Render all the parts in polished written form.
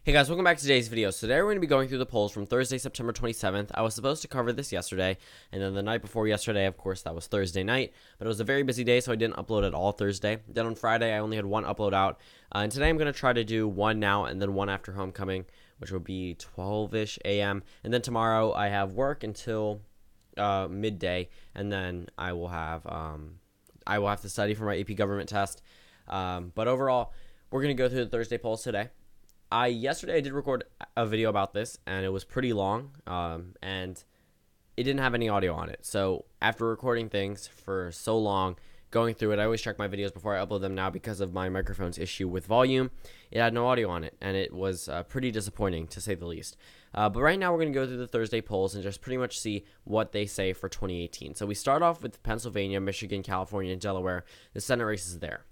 Hey guys, welcome back to today's video. So today we're going to be going through the polls from Thursday, September 27th. I was supposed to cover this yesterday, and then the night before yesterday, of course, that was Thursday night. But it was a very busy day, so I didn't upload it all Thursday. Then on Friday, I only had one upload out. And today I'm going to try to do one now and then one after homecoming, which will be 12-ish a.m. And then tomorrow I have work until midday, and then I will have to study for my AP government test. But overall, we're going to go through the Thursday polls today. Yesterday I did record a video about this, and it was pretty long, and it didn't have any audio on it. So after recording things for so long, going through it, I always check my videos before I upload them now because of my microphone's issue with volume. It had no audio on it, and it was pretty disappointing, to say the least. But right now we're going to go through the Thursday polls and just pretty much see what they say for 2018. So we start off with Pennsylvania, Michigan, California, and Delaware. The Senate races there.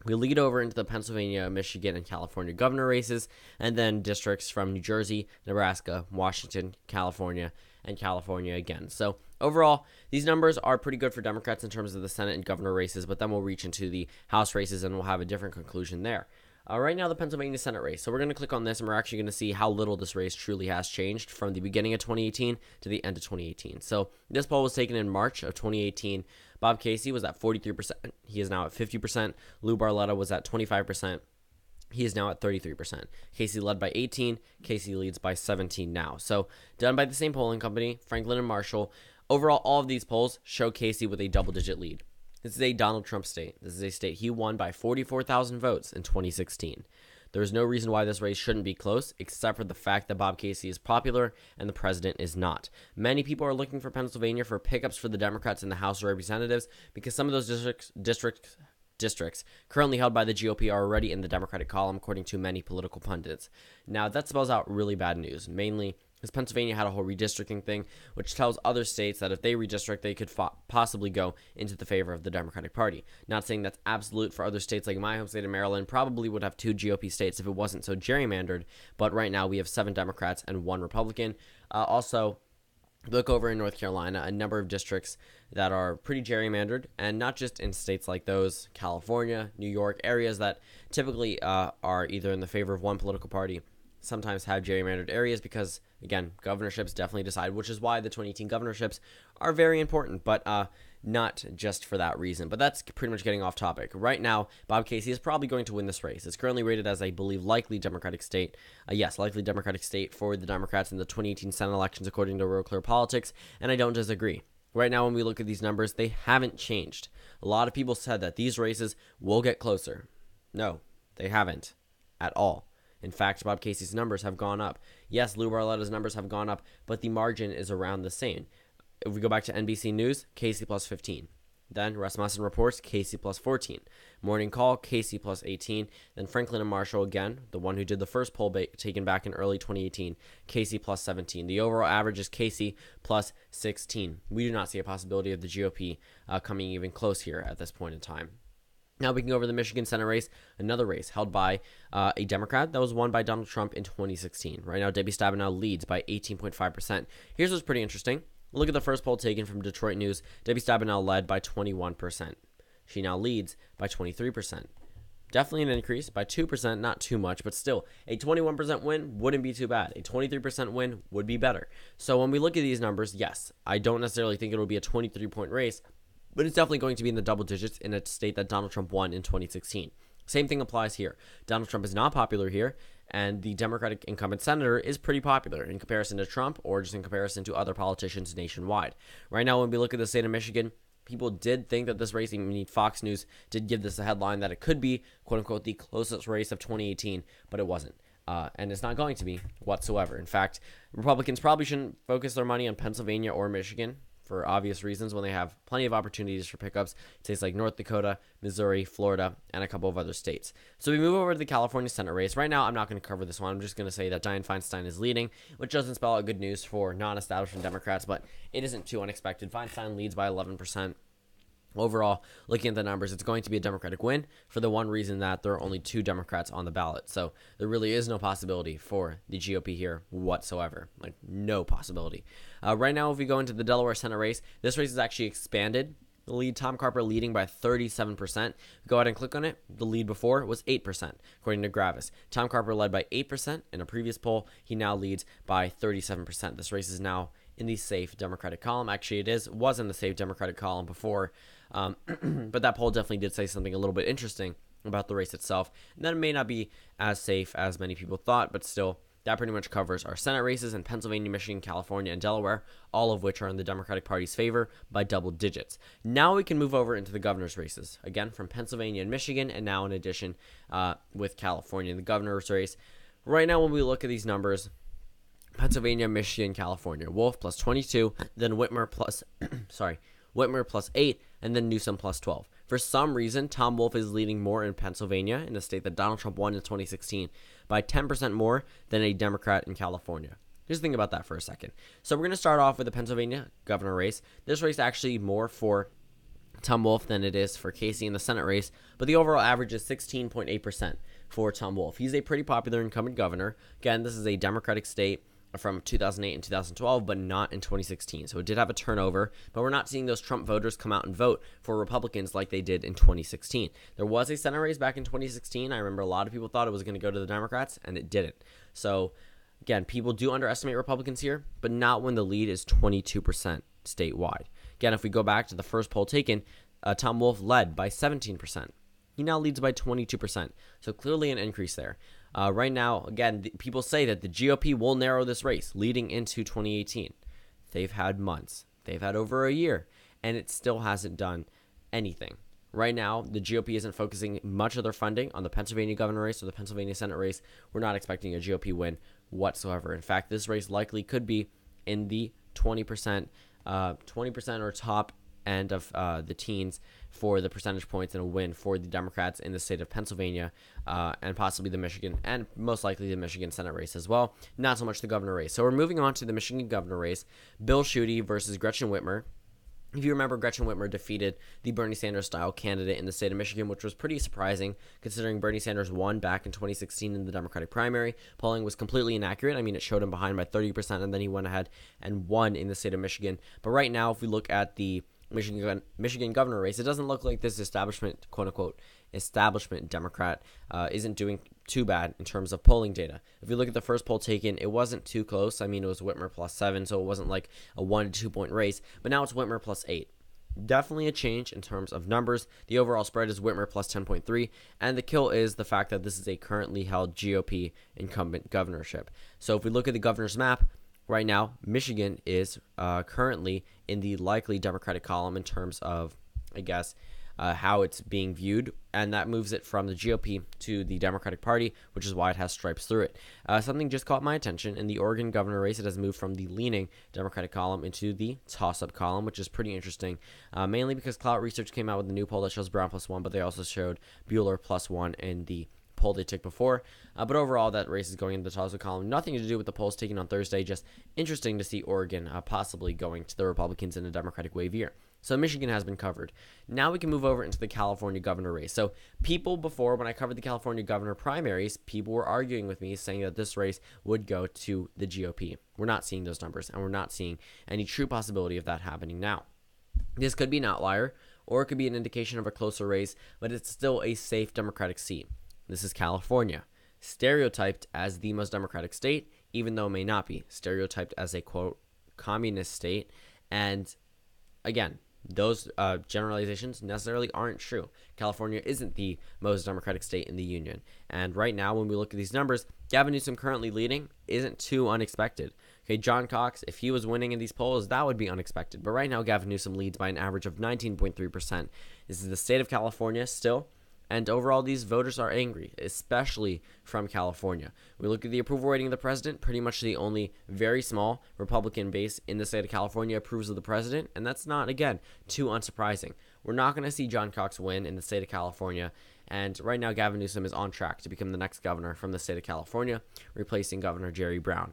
We lead over into the Pennsylvania, Michigan, and California governor races, and then districts from New Jersey, Nebraska, Washington, California, and California again. So overall, these numbers are pretty good for Democrats in terms of the Senate and governor races, but then we'll reach into the House races and we'll have a different conclusion there. Right now, the Pennsylvania Senate race. So we're going to click on this, and we're actually going to see how little this race truly has changed from the beginning of 2018 to the end of 2018. So this poll was taken in March of 2018. Bob Casey was at 43%. He is now at 50%. Lou Barletta was at 25%. He is now at 33%. Casey led by 18. Casey leads by 17 now. So done by the same polling company, Franklin and Marshall. Overall, all of these polls show Casey with a double-digit lead. This is a Donald Trump state. This is a state he won by 44,000 votes in 2016. There is no reason why this race shouldn't be close, except for the fact that Bob Casey is popular and the president is not. Many people are looking for Pennsylvania for pickups for the Democrats in the House of Representatives because some of those districts currently held by the GOP are already in the Democratic column, according to many political pundits. Now, that spells out really bad news, mainly because Pennsylvania had a whole redistricting thing, which tells other states that if they redistrict, they could possibly go into the favor of the Democratic Party. Not saying that's absolute for other states, like my home state of Maryland probably would have 2 GOP states if it wasn't so gerrymandered, but right now we have 7 Democrats and 1 Republican. Also, look over in North Carolina, a number of districts that are pretty gerrymandered, and not just in states like those, California, New York, areas that typically are either in the favor of one political party, sometimes have gerrymandered areas because, again, governorships definitely decide, which is why the 2018 governorships are very important, but not just for that reason. But that's pretty much getting off topic. Right now, Bob Casey is probably going to win this race. It's currently rated as, I believe, likely Democratic state. Likely Democratic state for the Democrats in the 2018 Senate elections, according to Real Clear Politics, and I don't disagree. Right now, when we look at these numbers, they haven't changed. A lot of people said that these races will get closer. No, they haven't at all. In fact, Bob Casey's numbers have gone up. Yes, Lou Barletta's numbers have gone up, but the margin is around the same. If we go back to NBC News, Casey plus 15. Then Rasmussen Reports, Casey plus 14. Morning Call, Casey plus 18. Then Franklin and Marshall again, the one who did the first poll taken back in early 2018, Casey plus 17. The overall average is Casey plus 16. We do not see a possibility of the GOP coming even close here at this point in time. Now we can go over the Michigan Senate race, another race held by a Democrat that was won by Donald Trump in 2016. Right now, Debbie Stabenow leads by 18.5%. Here's what's pretty interesting. Look at the first poll taken from Detroit News. Debbie Stabenow led by 21%. She now leads by 23%. Definitely an increase by 2%, not too much, but still, a 21% win wouldn't be too bad. A 23% win would be better. So when we look at these numbers, yes, I don't necessarily think it will be a 23-point race, but it's definitely going to be in the double digits in a state that Donald Trump won in 2016. Same thing applies here. Donald Trump is not popular here, and the Democratic incumbent senator is pretty popular in comparison to Trump or just in comparison to other politicians nationwide. Right now, when we look at the state of Michigan, people did think that this race, I mean, Fox News did give this a headline that it could be, quote-unquote, the closest race of 2018, but it wasn't. And it's not going to be whatsoever. In fact, Republicans probably shouldn't focus their money on Pennsylvania or Michigan, for obvious reasons, when they have plenty of opportunities for pickups, states like North Dakota, Missouri, Florida, and a couple of other states. So we move over to the California Senate race. Right now, I'm not going to cover this one. I'm just going to say that Dianne Feinstein is leading, which doesn't spell out good news for non-establishment Democrats, but it isn't too unexpected. Feinstein leads by 11%. Overall, looking at the numbers, it's going to be a Democratic win for the one reason that there are only 2 Democrats on the ballot. So there really is no possibility for the GOP here whatsoever. Like, no possibility. Right now, if we go into the Delaware Senate race, this race is actually expanded The lead, Tom Carper leading by 37%. Go ahead and click on it. The lead before was 8%, according to Gravis. Tom Carper led by 8% in a previous poll. He now leads by 37%. This race is now in the safe Democratic column. Actually, was in the safe Democratic column before, but that poll definitely did say something a little bit interesting about the race itself. And that it may not be as safe as many people thought, but still, that pretty much covers our Senate races in Pennsylvania, Michigan, California, and Delaware, all of which are in the Democratic Party's favor by double digits. Now we can move over into the governor's races, again, from Pennsylvania and Michigan, and now in addition with California in the governor's race. Right now, when we look at these numbers, Pennsylvania, Michigan, California, Wolf plus 22, then Whitmer plus, Whitmer plus 8, and then Newsom plus 12. For some reason, Tom Wolf is leading more in Pennsylvania, in the state that Donald Trump won in 2016, by 10% more than a Democrat in California. Just think about that for a second. So we're going to start off with the Pennsylvania governor race. This race actually more for Tom Wolf than it is for Casey in the Senate race, but the overall average is 16.8% for Tom Wolf. He's a pretty popular incumbent governor. Again, this is a Democratic state from 2008 and 2012, but not in 2016. So it did have a turnover, but we're not seeing those Trump voters come out and vote for Republicans like they did in 2016. There was a Senate race back in 2016. I remember a lot of people thought it was going to go to the Democrats, and it didn't. So again, people do underestimate Republicans here, but not when the lead is 22% statewide. Again, if we go back to the first poll taken, Tom Wolf led by 17%. He now leads by 22%. So clearly an increase there. Right now, again, people say that the GOP will narrow this race leading into 2018. They've had months. They've had over a year, and it still hasn't done anything. Right now, the GOP isn't focusing much of their funding on the Pennsylvania governor race or the Pennsylvania Senate race. We're not expecting a GOP win whatsoever. In fact, this race likely could be in the 20% or top end of the teens for the percentage points and a win for the Democrats in the state of Pennsylvania and possibly the Michigan and most likely the Michigan Senate race as well. Not so much the governor race. So we're moving on to the Michigan governor race. Bill Schuette versus Gretchen Whitmer. If you remember, Gretchen Whitmer defeated the Bernie Sanders-style candidate in the state of Michigan, which was pretty surprising considering Bernie Sanders won back in 2016 in the Democratic primary. Polling was completely inaccurate. I mean, it showed him behind by 30%, and then he went ahead and won in the state of Michigan. But right now, if we look at the Michigan governor race, it doesn't look like this establishment, quote-unquote, establishment Democrat isn't doing too bad in terms of polling data. If you look at the first poll taken, it wasn't too close. I mean, it was Whitmer plus 7, so it wasn't like a 1 to 2 point race, but now it's Whitmer plus 8. Definitely a change in terms of numbers. The overall spread is Whitmer plus 10.3, and the kill is the fact that this is a currently held GOP incumbent governorship. So if we look at the governor's map, right now, Michigan is currently in the likely Democratic column in terms of, I guess, how it's being viewed, and that moves it from the GOP to the Democratic Party, which is why it has stripes through it. Something just caught my attention. In the Oregon governor race, it has moved from the leaning Democratic column into the toss-up column, which is pretty interesting, mainly because Clout Research came out with a new poll that shows Brown plus 1, but they also showed Bueller plus 1 in the poll they took before. But overall, that race is going into the toss-up column. Nothing to do with the polls taken on Thursday, just interesting to see Oregon possibly going to the Republicans in a Democratic wave year. So Michigan has been covered. Now we can move over into the California governor race. So people before, when I covered the California governor primaries, people were arguing with me saying that this race would go to the GOP. We're not seeing those numbers, and we're not seeing any true possibility of that happening now. This could be an outlier, or it could be an indication of a closer race, but it's still a safe Democratic seat. This is California, stereotyped as the most Democratic state, even though it may not be, stereotyped as a, quote, communist state. And again, those generalizations necessarily aren't true. California isn't the most Democratic state in the union. And right now, when we look at these numbers, Gavin Newsom currently leading isn't too unexpected. Okay, John Cox, if he was winning in these polls, that would be unexpected. But right now, Gavin Newsom leads by an average of 19.3%. This is the state of California still. And overall, these voters are angry, especially from California. We look at the approval rating of the president, pretty much the only very small Republican base in the state of California approves of the president, and that's not, again, too unsurprising. We're not going to see John Cox win in the state of California, and right now Gavin Newsom is on track to become the next governor from the state of California, replacing Governor Jerry Brown,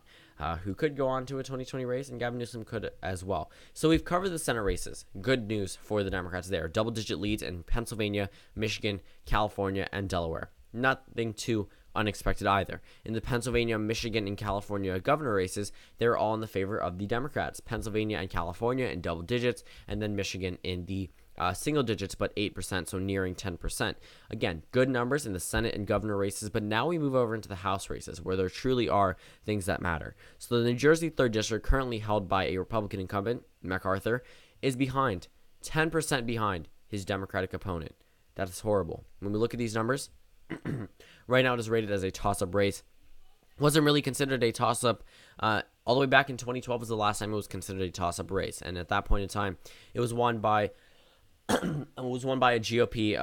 who could go on to a 2020 race, and Gavin Newsom could as well. So we've covered the Senate races. Good news for the Democrats there. Double-digit leads in Pennsylvania, Michigan, California, and Delaware. Nothing too unexpected either. In the Pennsylvania, Michigan, and California governor races, they're all in the favor of the Democrats. Pennsylvania and California in double digits, and then Michigan in the single digits, but 8%, so nearing 10%. Again, good numbers in the Senate and governor races, but now we move over into the House races where there truly are things that matter. So the New Jersey 3rd District, currently held by a Republican incumbent, MacArthur, is behind, 10% behind his Democratic opponent. That is horrible. When we look at these numbers, right now it is rated as a toss-up race. Wasn't really considered a toss-up. All the way back in 2012 was the last time it was considered a toss-up race, and at that point in time, it was won by a GOP,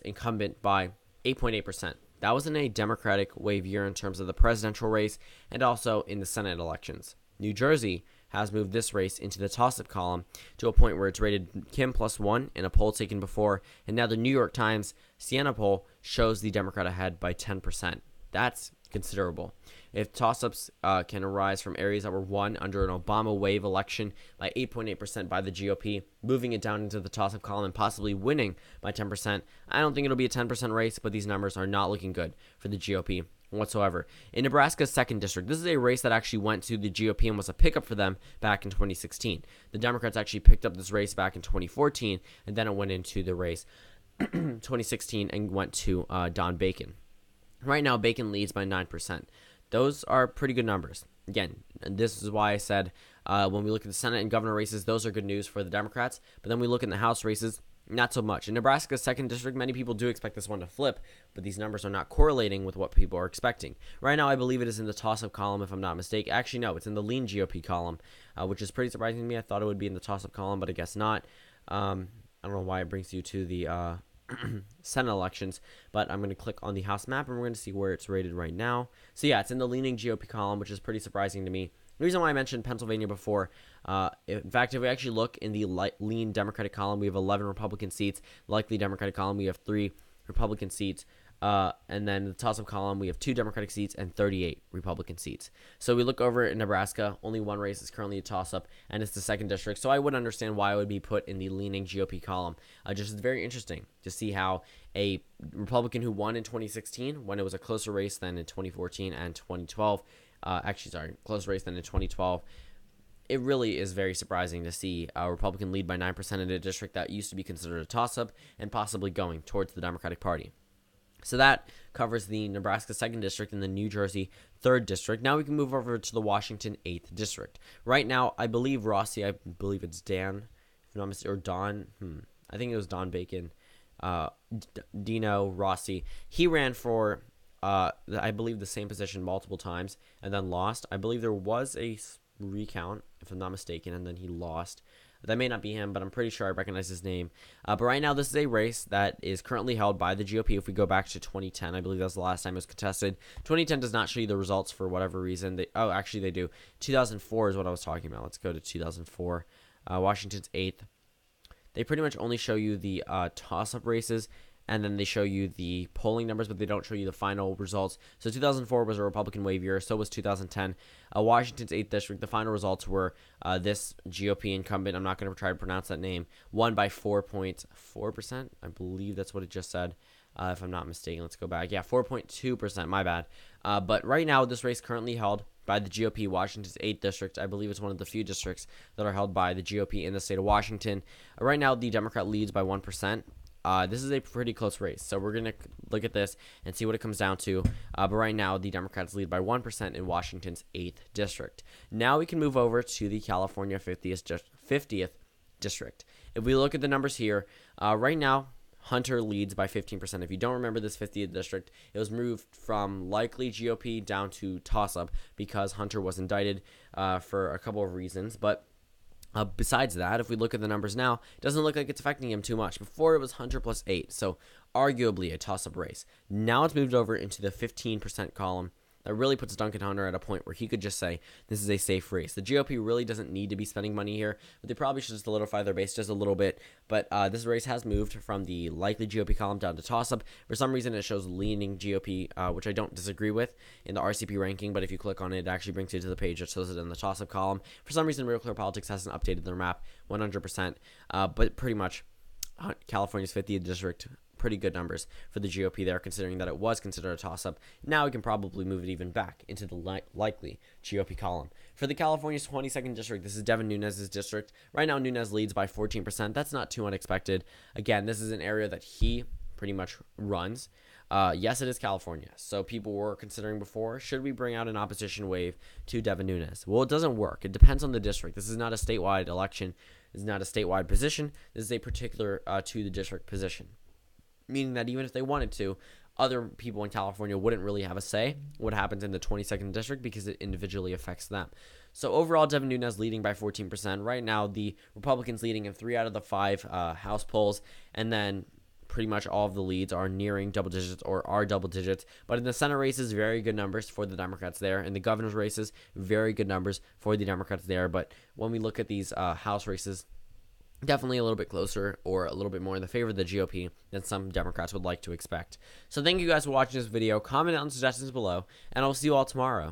incumbent by 8.8%. That was in a Democratic wave year in terms of the presidential race and also in the Senate elections. New Jersey has moved this race into the toss-up column to a point where it's rated Kim +1 in a poll taken before, and now the New York Times Siena poll shows the Democrat ahead by 10%. That's considerable. If toss-ups can arise from areas that were won under an Obama wave election by 8.8% by the GOP, moving it down into the toss-up column and possibly winning by 10%, I don't think it'll be a 10% race, but these numbers are not looking good for the GOP whatsoever. In Nebraska's 2nd District, this is a race that actually went to the GOP and was a pickup for them back in 2016. The Democrats actually picked up this race back in 2014, and then it went into the race 2016 and went to Don Bacon. Right now, Bacon leads by 9%. Those are pretty good numbers. Again, and this is why I said when we look at the Senate and governor races, those are good news for the Democrats. But then we look in the House races, not so much. In Nebraska's 2nd District, many people do expect this one to flip, but these numbers are not correlating with what people are expecting. Right now, I believe it is in the toss-up column, if I'm not mistaken. Actually, no, it's in the lean GOP column, which is pretty surprising to me. I thought it would be in the toss-up column, but I guess not. I don't know why it brings you to the Senate elections, but I'm going to click on the House map, and we're going to see where it's rated right now. So yeah, it's in the leaning GOP column, which is pretty surprising to me. The reason why I mentioned Pennsylvania before, in fact, if we actually look in the lean Democratic column, we have 11 Republican seats. Likely Democratic column, we have 3 Republican seats. And then the toss-up column, we have 2 Democratic seats and 38 Republican seats. So we look over in Nebraska, only one race is currently a toss-up, and it's the 2nd District. So I would understand why it would be put in the leaning GOP column. Just very interesting to see how a Republican who won in 2016, when it was a closer race than in 2014 and 2012, close race than in 2012, it really is very surprising to see a Republican lead by 9% in a district that used to be considered a toss-up and possibly going towards the Democratic Party. So that covers the Nebraska 2nd District and the New Jersey 3rd District. Now we can move over to the Washington 8th District. Right now, I believe it's Dan, if I'm not mistaken, or Don. I think it was Don Bacon. Dino Rossi. He ran for, I believe, the same position multiple times and then lost. I believe there was a recount, if I'm not mistaken, and then he lost. That may not be him, but I'm pretty sure I recognize his name. But right now, this is a race that is currently held by the GOP. If we go back to 2010, I believe that was the last time it was contested. 2010 does not show you the results for whatever reason. Actually, they do. 2004 is what I was talking about. Let's go to 2004. Washington's 8th. They pretty much only show you the toss-up races, and then they show you the polling numbers, but they don't show you the final results. So 2004 was a Republican wave year. So was 2010. Washington's 8th District, the final results were this GOP incumbent, I'm not going to try to pronounce that name, won by 4.4%. I believe that's what it just said, if I'm not mistaken. Let's go back. Yeah, 4.2%. My bad. But right now, this race currently held by the GOP, Washington's 8th District. I believe it's one of the few districts that are held by the GOP in the state of Washington. Right now, the Democrat leads by 1%. This is a pretty close race, so we're going to look at this and see what it comes down to. But right now, the Democrats lead by 1% in Washington's 8th District. Now we can move over to the California 50th District. If we look at the numbers here, right now, Hunter leads by 15%. If you don't remember this 50th District, it was moved from likely GOP down to toss-up because Hunter was indicted for a couple of reasons, but besides that, if we look at the numbers now, it doesn't look like it's affecting him too much. Before, it was Hunter +8, so arguably a toss-up race. Now it's moved over into the 15% column. That really puts Duncan Hunter at a point where he could just say, this is a safe race. The GOP really doesn't need to be spending money here, but they probably should solidify their base just a little bit. But this race has moved from the likely GOP column down to toss-up. For some reason, it shows leaning GOP, which I don't disagree with in the RCP ranking, but if you click on it, it actually brings you to the page that shows it in the toss-up column. For some reason, Real Clear Politics hasn't updated their map 100%, but pretty much California's 50th District pretty good numbers for the GOP there, considering that it was considered a toss-up. Now we can probably move it even back into the likely GOP column. For the California's 22nd district, this is Devin Nunes' district. Right now, Nunes leads by 14%. That's not too unexpected. Again, this is an area that he pretty much runs. Yes, it is California. So people were considering before, should we bring out an opposition wave to Devin Nunes? Well, it doesn't work. It depends on the district. This is not a statewide election. This is not a statewide position. This is a particular to the district position. Meaning that even if they wanted to, other people in California wouldn't really have a say what happens in the 22nd district because it individually affects them. So overall, Devin Nunes leading by 14%. Right now, the Republicans leading in 3 out of the 5 House polls, and then pretty much all of the leads are nearing double digits or are double digits. But in the Senate races, very good numbers for the Democrats there. In the governor's races, very good numbers for the Democrats there. But when we look at these House races, definitely a little bit closer or a little bit more in the favor of the GOP than some Democrats would like to expect. So thank you guys for watching this video. Comment down suggestions below, and I'll see you all tomorrow.